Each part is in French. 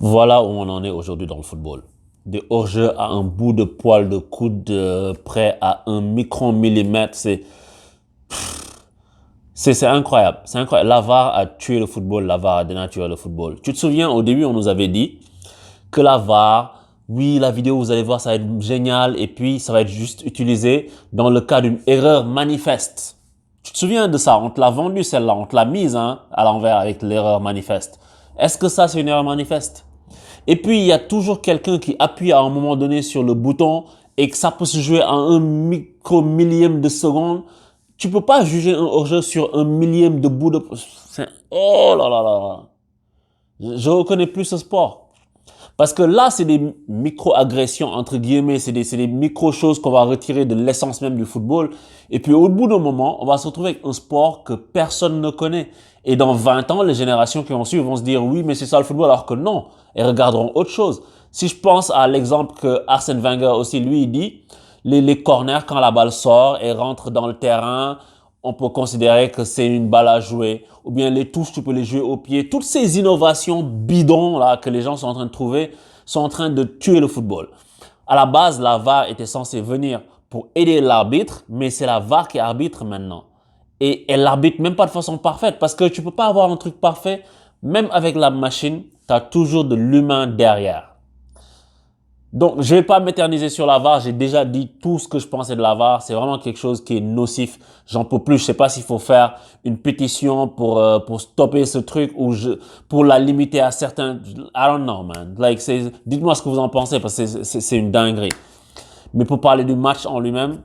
Voilà où on en est aujourd'hui dans le football. Des hors-jeu à un bout de poil de coude près à un micron-millimètre, c'est incroyable. C'est incroyable. La VAR a tué le football, la VAR a dénaturé le football. Tu te souviens, au début, on nous avait dit que la VAR, oui, la vidéo, vous allez voir, ça va être génial et puis ça va être juste utilisé dans le cas d'une erreur manifeste. Tu te souviens de ça? On te l'a vendu celle-là, on te l'a mise à l'envers avec l'erreur manifeste. Est-ce que ça, c'est une erreur manifeste? Et puis, il y a toujours quelqu'un qui appuie à un moment donné sur le bouton et que ça peut se jouer à un micro-millième de seconde. Tu peux pas juger un hors-jeu sur un millième de bout de... Oh là là là. Je reconnais plus ce sport. Parce que là, c'est des micro-agressions, entre guillemets, c'est des micro-choses qu'on va retirer de l'essence même du football. Et puis, au bout d'un moment, on va se retrouver avec un sport que personne ne connaît. Et dans 20 ans, les générations qui vont suivre vont se dire, oui, mais c'est ça le football, alors que non. Elles regarderont autre chose. Si je pense à l'exemple que Arsène Wenger aussi, lui, il dit, les corners, quand la balle sort et rentre dans le terrain, on peut considérer que c'est une balle à jouer. Ou bien les touches, tu peux les jouer au pied. Toutes ces innovations bidons là que les gens sont en train de trouver sont en train de tuer le football. À la base, la VAR était censée venir pour aider l'arbitre, mais c'est la VAR qui arbitre maintenant. Et elle l'arbitre même pas de façon parfaite parce que tu peux pas avoir un truc parfait. Même avec la machine, tu as toujours de l'humain derrière. Donc, je vais pas m'éterniser sur la VAR. J'ai déjà dit tout ce que je pensais de la VAR. C'est vraiment quelque chose qui est nocif. J'en peux plus. Je sais pas s'il faut faire une pétition pour stopper ce truc ou pour la limiter à certains. I don't know, man. Like, dites-moi ce que vous en pensez parce que c'est une dinguerie. Mais pour parler du match en lui-même,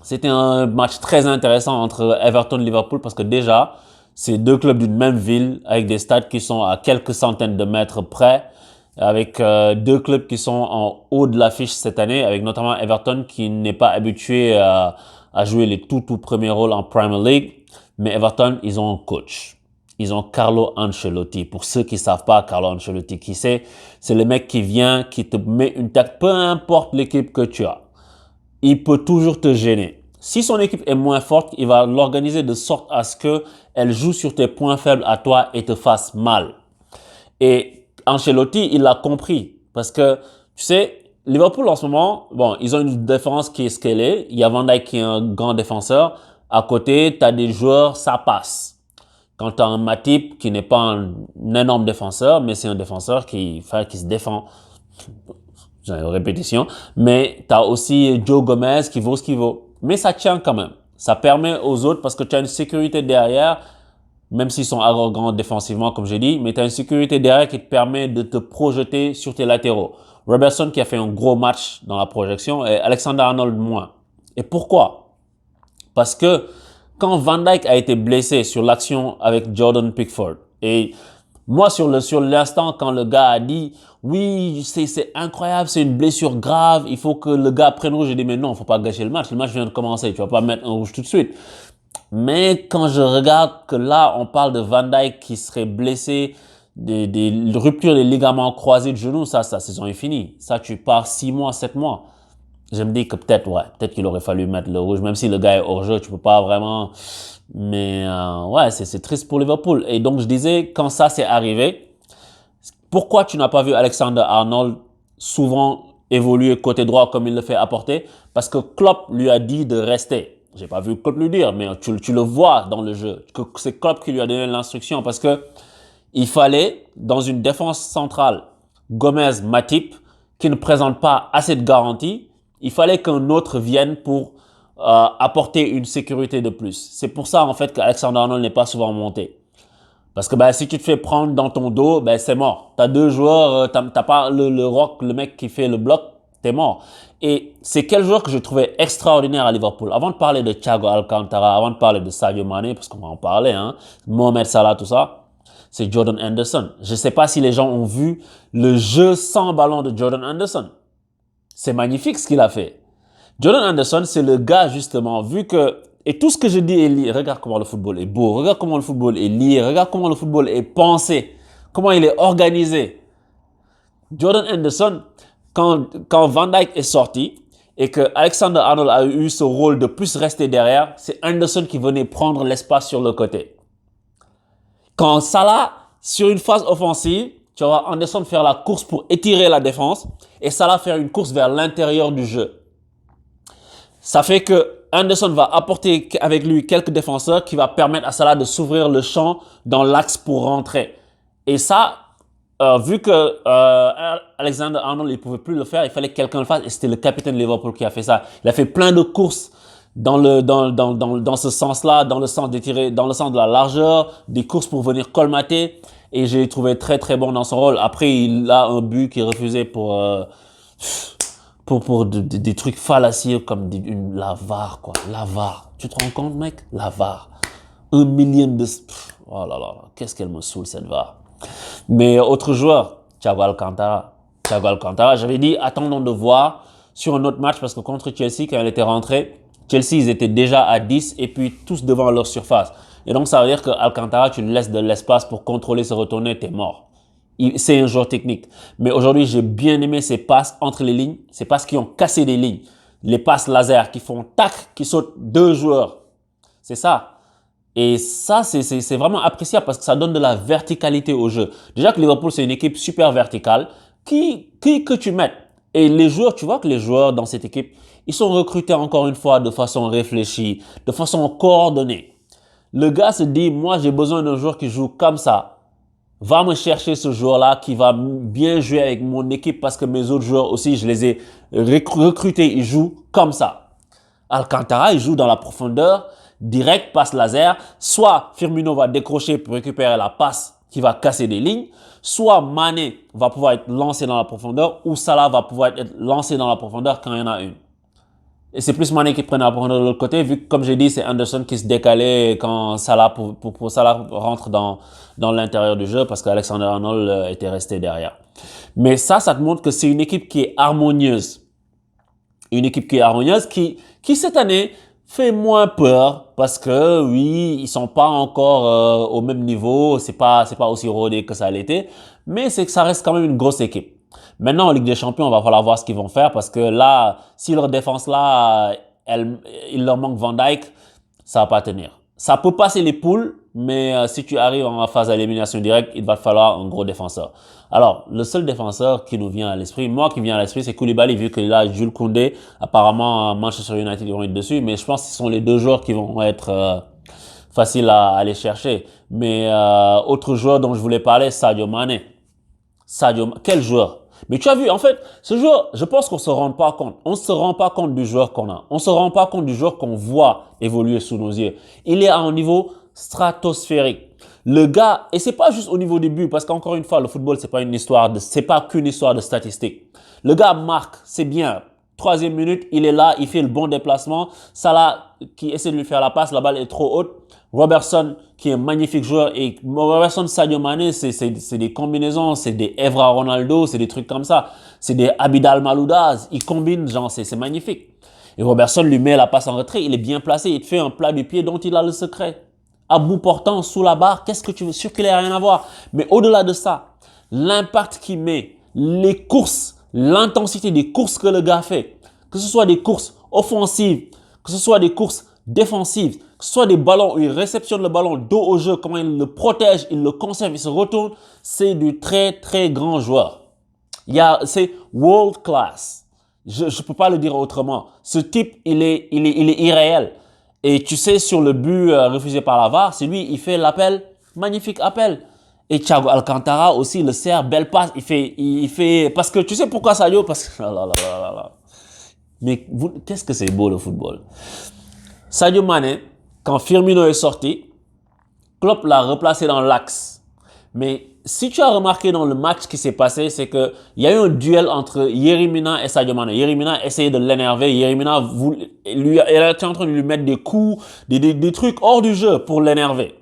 c'était un match très intéressant entre Everton et Liverpool parce que déjà, c'est deux clubs d'une même ville avec des stades qui sont à quelques centaines de mètres près, avec deux clubs qui sont en haut de l'affiche cette année, avec notamment Everton qui n'est pas habitué à jouer les tout premiers rôles en Premier League. Mais Everton, ils ont un coach. Ils ont Carlo Ancelotti. Pour ceux qui savent pas Carlo Ancelotti, qui c'est le mec qui vient, qui te met une tactique, peu importe l'équipe que tu as. Il peut toujours te gêner. Si son équipe est moins forte, il va l'organiser de sorte à ce que elle joue sur tes points faibles à toi et te fasse mal. Et Ancelotti, il l'a compris. Parce que, tu sais, Liverpool en ce moment, bon, ils ont une défense qui est ce qu'elle est. Il y a Van Dijk qui est un grand défenseur. À côté, tu as des joueurs, ça passe. Quand tu as un Matip qui n'est pas un énorme défenseur, mais c'est un défenseur qui se défend. J'ai une répétition. Mais tu as aussi Joe Gomez qui vaut ce qu'il vaut. Mais ça tient quand même. Ça permet aux autres parce que tu as une sécurité derrière, même s'ils sont arrogants défensivement, comme j'ai dit, mais tu as une sécurité derrière qui te permet de te projeter sur tes latéraux. Robertson qui a fait un gros match dans la projection et Alexander-Arnold moins. Et pourquoi? Parce que quand Van Dijk a été blessé sur l'action avec Jordan Pickford, et moi sur l'instant quand le gars a dit oui c'est incroyable, c'est une blessure grave, il faut que le gars prenne rouge, j'ai dit mais non, faut pas gâcher le match vient de commencer, tu vas pas mettre un rouge tout de suite. Mais quand je regarde que là, on parle de Van Dijk qui serait blessé, des ruptures des ligaments croisés de genoux, ça, sa saison est finie. Ça, tu pars 6 mois, 7 mois. Je me dis que peut-être qu'il aurait fallu mettre le rouge, même si le gars est hors jeu, tu peux pas vraiment. Mais ouais, c'est triste pour Liverpool. Et donc, je disais, quand ça s'est arrivé, pourquoi tu n'as pas vu Alexander-Arnold souvent évoluer côté droit comme il le fait apporter? Parce que Klopp lui a dit de rester. J'ai pas vu Klopp lui dire, mais tu le vois dans le jeu. Que c'est Klopp qui lui a donné l'instruction parce que il fallait, dans une défense centrale, Gomez, Matip, qui ne présente pas assez de garantie, il fallait qu'un autre vienne pour apporter une sécurité de plus. C'est pour ça, en fait, qu'Alexander-Arnold n'est pas souvent monté. Parce que si tu te fais prendre dans ton dos, c'est mort. T'as deux joueurs, t'as pas le rock, le mec qui fait le bloc, t'es mort. Et c'est quel joueur que je trouvais extraordinaire à Liverpool. Avant de parler de Thiago Alcantara, avant de parler de Sadio Mane, parce qu'on va en parler, Mohamed Salah, tout ça, c'est Jordan Henderson. Je sais pas si les gens ont vu le jeu sans ballon de Jordan Henderson. C'est magnifique ce qu'il a fait. Jordan Henderson, c'est le gars justement, vu que et tout ce que je dis est lié. Regarde comment le football est beau. Regarde comment le football est lié. Regarde comment le football est pensé. Comment il est organisé. Jordan Henderson, quand Van Dijk est sorti et que Alexander-Arnold a eu ce rôle de plus rester derrière, c'est Henderson qui venait prendre l'espace sur le côté. Quand Salah, sur une phase offensive, tu vas voir Anderson faire la course pour étirer la défense et Salah faire une course vers l'intérieur du jeu. Ça fait que Anderson va apporter avec lui quelques défenseurs qui va permettre à Salah de s'ouvrir le champ dans l'axe pour rentrer. Et ça, vu que Alexander-Arnold ne pouvait plus le faire, il fallait que quelqu'un le fasse et c'était le capitaine de Liverpool qui a fait ça. Il a fait plein de courses dans ce sens-là, dans le sens d'étirer, dans le sens de la largeur, des courses pour venir colmater et j'ai trouvé très très bon dans son rôle. Après, il a un but qui est refusé pour des trucs fallacieux comme la VAR, quoi. La VAR. Tu te rends compte, mec? La VAR. 1 million de... Oh là là, qu'est-ce qu'elle me saoule, cette VAR. Mais autre joueur, Thiago Alcantara. Thiago Alcantara, j'avais dit, attendons de voir sur un autre match parce que contre Chelsea, quand elle était rentrée, Chelsea, ils étaient déjà à 10 et puis tous devant leur surface. Et donc, ça veut dire que Alcantara, tu lui laisses de l'espace pour contrôler, se retourner, t'es mort. C'est un joueur technique. Mais aujourd'hui, j'ai bien aimé ses passes entre les lignes. Ces passes qui ont cassé des lignes. Les passes laser qui font tac, qui sautent 2 joueurs. C'est ça. Et ça, c'est vraiment appréciable parce que ça donne de la verticalité au jeu. Déjà que Liverpool, c'est une équipe super verticale que tu mettes. Et les joueurs, tu vois que les joueurs dans cette équipe, ils sont recrutés encore une fois de façon réfléchie, de façon coordonnée. Le gars se dit, moi, j'ai besoin d'un joueur qui joue comme ça. Va me chercher ce joueur-là qui va bien jouer avec mon équipe parce que mes autres joueurs aussi, je les ai recrutés, ils jouent comme ça. Alcantara, il joue dans la profondeur, direct, passe laser. Soit Firmino va décrocher pour récupérer la passe qui va casser des lignes, soit Mané va pouvoir être lancé dans la profondeur ou Salah va pouvoir être lancé dans la profondeur quand il y en a une. Et c'est plus Mané qui prenait la profondeur de l'autre côté, vu que, comme j'ai dit, c'est Anderson qui se décalait quand Salah, pour Salah rentre dans l'intérieur du jeu parce qu'Alexander-Arnold était resté derrière. Mais ça te montre que c'est une équipe qui est harmonieuse. Une équipe qui est harmonieuse, qui cette année fait moins peur parce que, oui, ils sont pas encore au même niveau, c'est pas aussi rodé que ça l'était, mais c'est que ça reste quand même une grosse équipe. Maintenant, en Ligue des Champions, on va falloir voir ce qu'ils vont faire parce que là, si leur défense là, il leur manque Van Dijk, ça va pas tenir. Ça peut passer les poules, mais si tu arrives en phase d'élimination directe, il va te falloir un gros défenseur. Alors, le seul défenseur qui nous vient à l'esprit, moi qui vient à l'esprit, c'est Koulibaly, vu que là, Jules Koundé, apparemment, Manchester United, ils vont être dessus, mais je pense que ce sont les 2 joueurs qui vont être faciles à aller chercher. Mais autre joueur dont je voulais parler, Sadio Mané. Quel joueur? Mais tu as vu, en fait, ce joueur, je pense qu'on se rend pas compte. On se rend pas compte du joueur qu'on a. On se rend pas compte du joueur qu'on voit évoluer sous nos yeux. Il est à un niveau stratosphérique. Le gars, et c'est pas juste au niveau des buts, parce qu'encore une fois, le football, c'est pas qu'une histoire de statistiques. Le gars marque, c'est bien. 3e minute, il est là, il fait le bon déplacement. Salah, qui essaie de lui faire la passe, la balle est trop haute. Robertson, qui est un magnifique joueur, et Robertson, Sadio Mané, c'est des combinaisons, c'est des Evra Ronaldo, c'est des trucs comme ça. C'est des Abidal Malouda, ils combinent, genre, c'est magnifique. Et Robertson lui met la passe en retrait, il est bien placé, il te fait un plat du pied dont il a le secret. À bout portant, sous la barre, qu'est-ce que tu veux? Sûr qu'il n'y a rien à voir. Mais au-delà de ça, l'impact qu'il met, les courses, l'intensité des courses que le gars fait, que ce soit des courses offensives, que ce soit des courses défensives, que ce soit des ballons où il réceptionne le ballon dos au jeu, comment il le protège, il le conserve, il se retourne, c'est du très très grand joueur. C'est world class. Je peux pas le dire autrement. Ce type, il est irréel. Et tu sais, sur le but refusé par la VAR, c'est lui, il fait l'appel, magnifique appel. Et Thiago Alcantara aussi le sert, belle passe, il fait, parce que tu sais pourquoi Sadio? Parce que, mais qu'est-ce que c'est beau le football. Sadio Mané, quand Firmino est sorti, Klopp l'a replacé dans l'axe. Mais si tu as remarqué dans le match qui s'est passé, c'est que il y a eu un duel entre Yerry Mina et Sadio Mané. Yerry Mina essayait de l'énerver. Yerry Mina elle était en train de lui mettre des coups, des trucs hors du jeu pour l'énerver.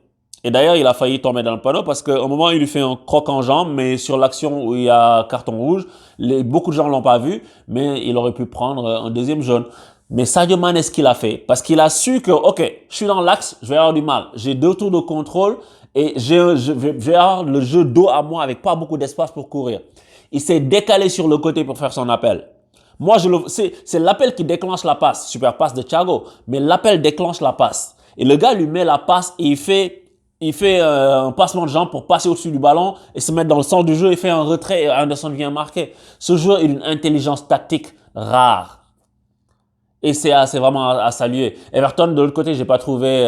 Et d'ailleurs, il a failli tomber dans le panneau parce qu'au moment, il lui fait un croc en jambe, mais sur l'action où il y a carton rouge, beaucoup de gens l'ont pas vu, mais il aurait pu prendre un 2e jaune. Mais Sadio Mané, ce qu'il a fait, parce qu'il a su que, ok, je suis dans l'axe, je vais avoir du mal. J'ai 2 tours de contrôle et je vais avoir le jeu dos à moi avec pas beaucoup d'espace pour courir. Il s'est décalé sur le côté pour faire son appel. Moi, c'est l'appel qui déclenche la passe. Super passe de Thiago. Mais l'appel déclenche la passe. Et le gars lui met la passe et il fait il fait un passement de jambes pour passer au-dessus du ballon et se mettre dans le centre du jeu et fait un retrait et Anderson vient marquer. Ce joueur est d'une intelligence tactique rare. Et c'est vraiment à saluer. Everton, de l'autre côté, j'ai pas trouvé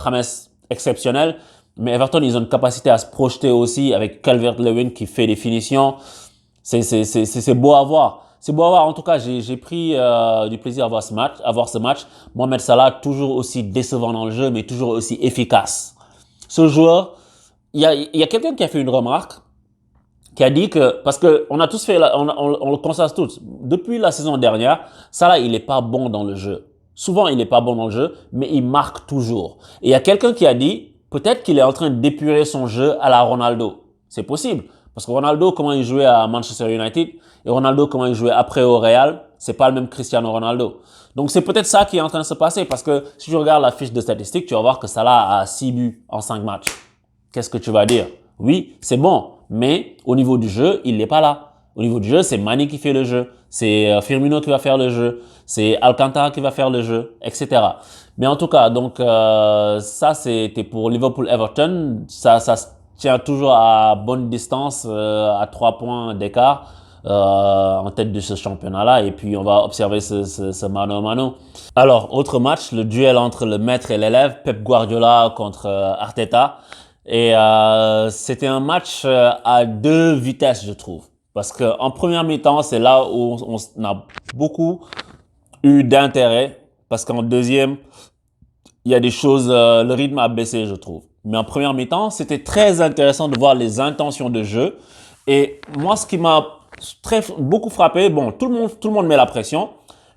James exceptionnel. Mais Everton, ils ont une capacité à se projeter aussi avec Calvert-Lewin qui fait des finitions. C'est beau à voir. C'est beau à voir. En tout cas, j'ai pris du plaisir à voir ce match. Mohamed Salah, toujours aussi décevant dans le jeu, mais toujours aussi efficace. Ce joueur, il y a quelqu'un qui a fait une remarque, qui a dit que, parce que on a tous fait, on le constate tous, depuis la saison dernière, Salah, il est pas bon dans le jeu. Souvent, il est pas bon dans le jeu, mais il marque toujours. Et il y a quelqu'un qui a dit, peut-être qu'il est en train d'épurer son jeu à la Ronaldo. C'est possible. Parce que Ronaldo, comment il jouait à Manchester United, et Ronaldo, comment il jouait après au Real, c'est pas le même Cristiano Ronaldo. Donc, c'est peut-être ça qui est en train de se passer, parce que si tu regardes la fiche de statistiques, tu vas voir que Salah a 6 buts en 5 matchs. Qu'est-ce que tu vas dire? Oui, c'est bon, mais au niveau du jeu, il n'est pas là. Au niveau du jeu, c'est Mané qui fait le jeu, c'est Firmino qui va faire le jeu, c'est Alcantara qui va faire le jeu, etc. Mais en tout cas, donc ça c'était pour Liverpool-Everton. Ça se tient toujours à bonne distance, à 3 points d'écart en tête de ce championnat-là. Et puis on va observer ce mano a mano. Alors, autre match, le duel entre le maître et l'élève, Pep Guardiola contre Arteta. Et c'était un match à deux vitesses, je trouve. Parce que en première mi-temps, c'est là où on a beaucoup eu d'intérêt. Parce qu'en deuxième, il y a des choses, le rythme a baissé, je trouve. Mais en première mi-temps, c'était très intéressant de voir les intentions de jeu. Et moi, ce qui m'a beaucoup frappé, bon, tout le monde met la pression,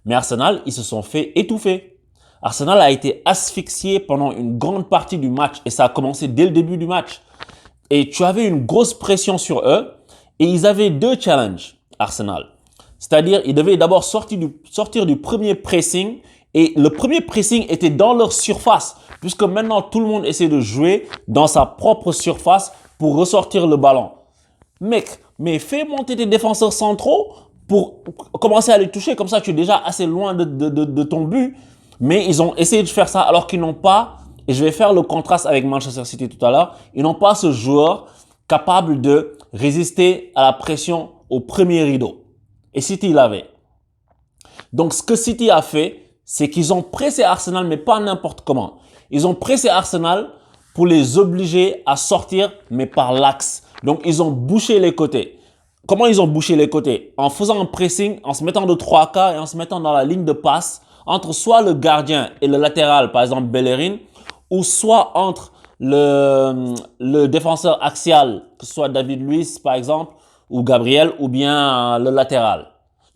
mais Arsenal, ils se sont fait étouffer. Arsenal a été asphyxié pendant une grande partie du match et ça a commencé dès le début du match. Et tu avais une grosse pression sur eux et ils avaient deux challenges, Arsenal. C'est-à-dire, ils devaient d'abord sortir du premier pressing et le premier pressing était dans leur surface puisque maintenant tout le monde essaie de jouer dans sa propre surface pour ressortir le ballon. Mec, mais fais monter tes défenseurs centraux pour commencer à les toucher. Comme ça, tu es déjà assez loin de ton but. Mais ils ont essayé de faire ça alors qu'ils n'ont pas, et je vais faire le contraste avec Manchester City tout à l'heure, ils n'ont pas ce joueur capable de résister à la pression au premier rideau. Et City l'avait. Donc ce que City a fait, c'est qu'ils ont pressé Arsenal, mais pas n'importe comment. Ils ont pressé Arsenal pour les obliger à sortir, mais par l'axe. Donc ils ont bouché les côtés. Comment ils ont bouché les côtés? En faisant un pressing, en se mettant de 3 quarts et en se mettant dans la ligne de passe entre soit le gardien et le latéral, par exemple Bellerin, ou soit entre le défenseur axial, que ce soit David Luiz par exemple, ou Gabriel, ou bien le latéral.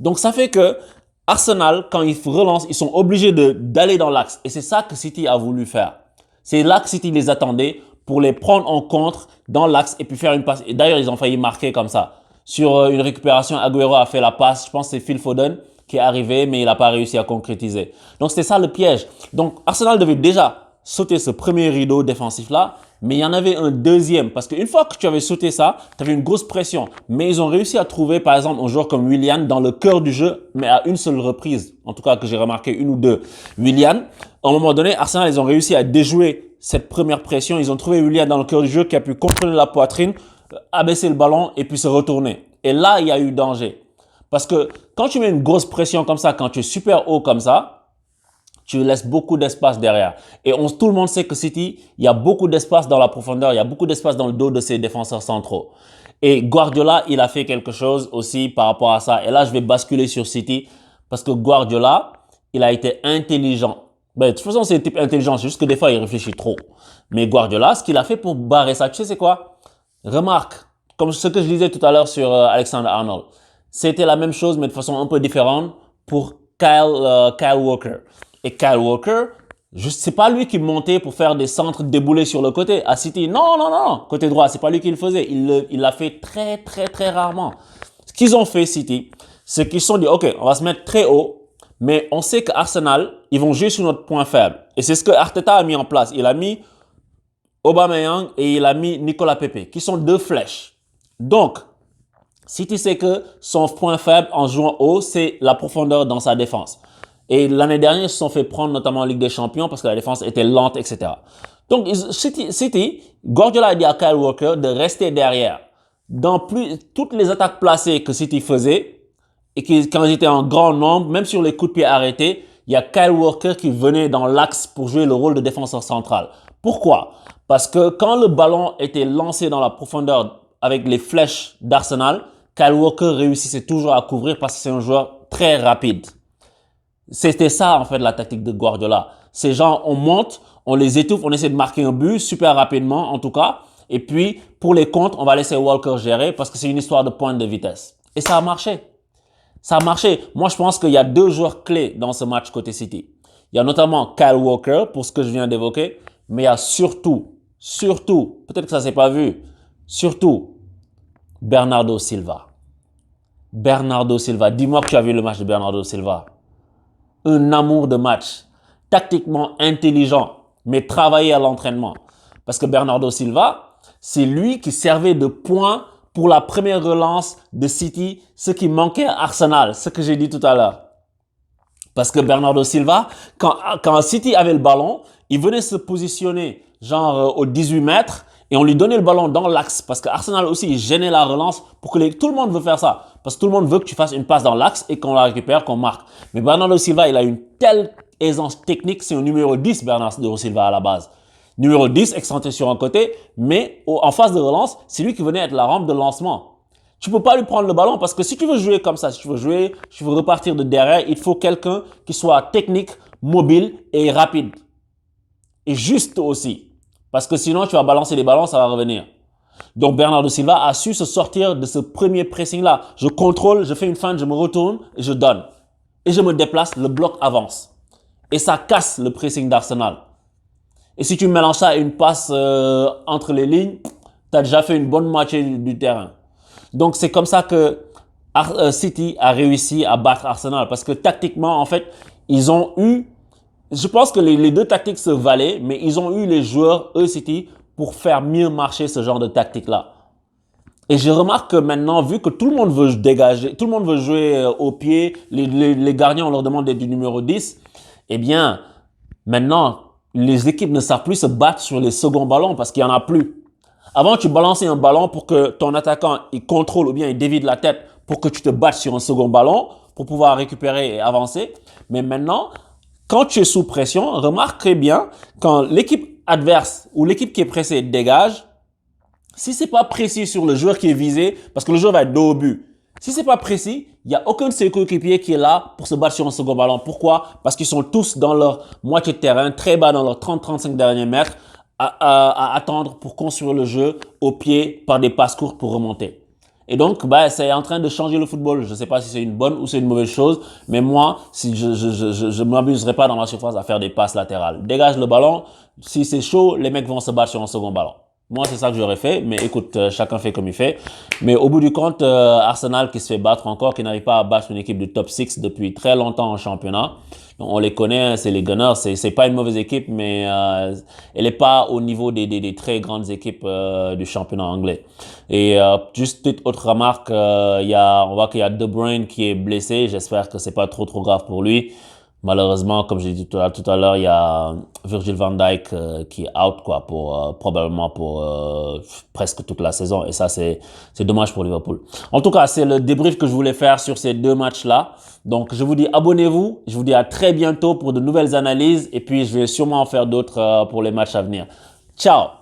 Donc ça fait que Arsenal, quand ils relancent, ils sont obligés d'aller dans l'axe. Et c'est ça que City a voulu faire. C'est là que City les attendait pour les prendre en compte dans l'axe et puis faire une passe. Et d'ailleurs, ils ont failli marquer comme ça. Sur une récupération, Agüero a fait la passe. Je pense que c'est Phil Foden qui est arrivé, mais il n'a pas réussi à concrétiser. Donc, c'était ça le piège. Donc, Arsenal devait déjà sauter ce premier rideau défensif-là, mais il y en avait un deuxième. Parce qu'une fois que tu avais sauté ça, tu avais une grosse pression. Mais ils ont réussi à trouver, par exemple, un joueur comme Willian dans le cœur du jeu, mais à une seule reprise. En tout cas, que j'ai remarqué une ou deux. Willian, à un moment donné, Arsenal, ils ont réussi à déjouer cette première pression. Ils ont trouvé Willian dans le cœur du jeu qui a pu contrôler la poitrine, abaisser le ballon et puis se retourner. Et là, il y a eu danger. Parce que quand tu mets une grosse pression comme ça, quand tu es super haut comme ça, tu laisses beaucoup d'espace derrière. Et tout le monde sait que City, il y a beaucoup d'espace dans la profondeur, il y a beaucoup d'espace dans le dos de ses défenseurs centraux. Et Guardiola, il a fait quelque chose aussi par rapport à ça. Et là, je vais basculer sur City parce que Guardiola, il a été intelligent. Ben, de toute façon, c'est le type intelligent, c'est juste que des fois, il réfléchit trop. Mais Guardiola, ce qu'il a fait pour barrer ça, tu sais, c'est quoi? Remarque, comme ce que je disais tout à l'heure sur Alexander Arnold. C'était la même chose, mais de façon un peu différente pour Kyle Walker. Et Kyle Walker, c'est pas lui qui montait pour faire des centres déboulés sur le côté. À City, non. Côté droit, c'est pas lui qui le faisait. Il l'a fait très rarement. Ce qu'ils ont fait, City, c'est qu'ils se sont dit, OK, on va se mettre très haut, mais on sait qu'Arsenal, ils vont jouer sur notre point faible. Et c'est ce que Arteta a mis en place. Il a mis Aubameyang et il a mis Nicolas Pepe, qui sont deux flèches. Donc, City sait que son point faible en jouant haut, c'est la profondeur dans sa défense. Et l'année dernière, ils se sont fait prendre notamment en Ligue des Champions parce que la défense était lente, etc. Donc, City, Guardiola a dit à Kyle Walker de rester derrière. Dans toutes les attaques placées que City faisait, et quand ils étaient en grand nombre, même sur les coups de pied arrêtés, il y a Kyle Walker qui venait dans l'axe pour jouer le rôle de défenseur central. Pourquoi? Parce que quand le ballon était lancé dans la profondeur avec les flèches d'Arsenal, Kyle Walker réussissait toujours à couvrir parce que c'est un joueur très rapide. C'était ça, en fait, la tactique de Guardiola. Ces gens, on monte, on les étouffe, on essaie de marquer un but super rapidement, en tout cas. Et puis, pour les comptes, on va laisser Walker gérer parce que c'est une histoire de pointe de vitesse. Et ça a marché. Ça a marché. Moi, je pense qu'il y a deux joueurs clés dans ce match côté City. Il y a notamment Kyle Walker, pour ce que je viens d'évoquer, mais il y a surtout, peut-être que ça s'est pas vu, surtout, Bernardo Silva. Bernardo Silva. Dis-moi que tu as vu le match de Bernardo Silva. Un amour de match, tactiquement intelligent, mais travaillé à l'entraînement. Parce que Bernardo Silva, c'est lui qui servait de point pour la première relance de City, ce qui manquait à Arsenal, ce que j'ai dit tout à l'heure. Parce que Bernardo Silva, quand City avait le ballon, il venait se positionner genre aux 18 mètres et on lui donnait le ballon dans l'axe parce que Arsenal aussi il gênait la relance pour que tout le monde veut faire ça. Parce que tout le monde veut que tu fasses une passe dans l'axe et qu'on la récupère, qu'on marque. Mais Bernardo Silva, il a une telle aisance technique, c'est un numéro 10 Bernardo Silva à la base. Numéro 10 excentré sur un côté, mais en phase de relance, c'est lui qui venait être la rampe de lancement. Tu peux pas lui prendre le ballon parce que si tu veux jouer comme ça, si tu veux repartir de derrière, il faut quelqu'un qui soit technique, mobile et rapide. Et juste aussi. Parce que sinon, tu vas balancer les ballons, ça va revenir. Donc, Bernardo Silva a su se sortir de ce premier pressing-là. Je contrôle, je fais une feinte, je me retourne et je donne. Et je me déplace, le bloc avance. Et ça casse le pressing d'Arsenal. Et si tu mélanges ça à une passe entre les lignes, tu as déjà fait une bonne moitié du terrain. Donc, c'est comme ça que City a réussi à battre Arsenal. Parce que tactiquement, en fait, ils ont eu... Je pense que les deux tactiques se valaient, mais ils ont eu les joueurs, City, pour faire mieux marcher ce genre de tactique-là. Et je remarque que maintenant, vu que tout le monde veut dégager, tout le monde veut jouer au pied, les gardiens, on leur demande d'être du numéro 10, eh bien, maintenant, les équipes ne savent plus se battre sur les seconds ballons parce qu'il n'y en a plus. Avant, tu balançais un ballon pour que ton attaquant il contrôle ou bien il dévie de la tête pour que tu te battes sur un second ballon pour pouvoir récupérer et avancer. Mais maintenant, quand tu es sous pression, remarque très bien, quand l'équipe adverse ou l'équipe qui est pressée dégage, si c'est pas précis sur le joueur qui est visé, parce que le joueur va être dos au but, si c'est pas précis, il n'y a aucun de ses coéquipiers qui est là pour se battre sur un second ballon. Pourquoi? Parce qu'ils sont tous dans leur moitié de terrain, très bas dans leurs 30-35 derniers mètres, à attendre pour construire le jeu au pied par des passes courtes pour remonter. Et donc, c'est en train de changer le football. Je ne sais pas si c'est une bonne ou c'est une mauvaise chose, mais moi, si je m'amuserai pas dans la surface à faire des passes latérales. Dégage le ballon. Si c'est chaud, les mecs vont se battre sur un second ballon. Moi, c'est ça que j'aurais fait, mais écoute, chacun fait comme il fait. Mais au bout du compte, Arsenal qui se fait battre encore, qui n'arrive pas à battre une équipe de top 6 depuis très longtemps en championnat. Donc, on les connaît, c'est les Gunners, c'est pas une mauvaise équipe, mais elle n'est pas au niveau des très grandes équipes du championnat anglais. Et juste petite autre remarque, on voit qu'il y a De Bruyne qui est blessé. J'espère que c'est pas trop grave pour lui. Malheureusement, comme j'ai dit tout à l'heure, il y a Virgil van Dijk qui est out quoi probablement pour presque toute la saison et ça c'est dommage pour Liverpool. En tout cas, c'est le débrief que je voulais faire sur ces deux matchs-là. Donc je vous dis abonnez-vous, je vous dis à très bientôt pour de nouvelles analyses et puis je vais sûrement en faire d'autres pour les matchs à venir. Ciao.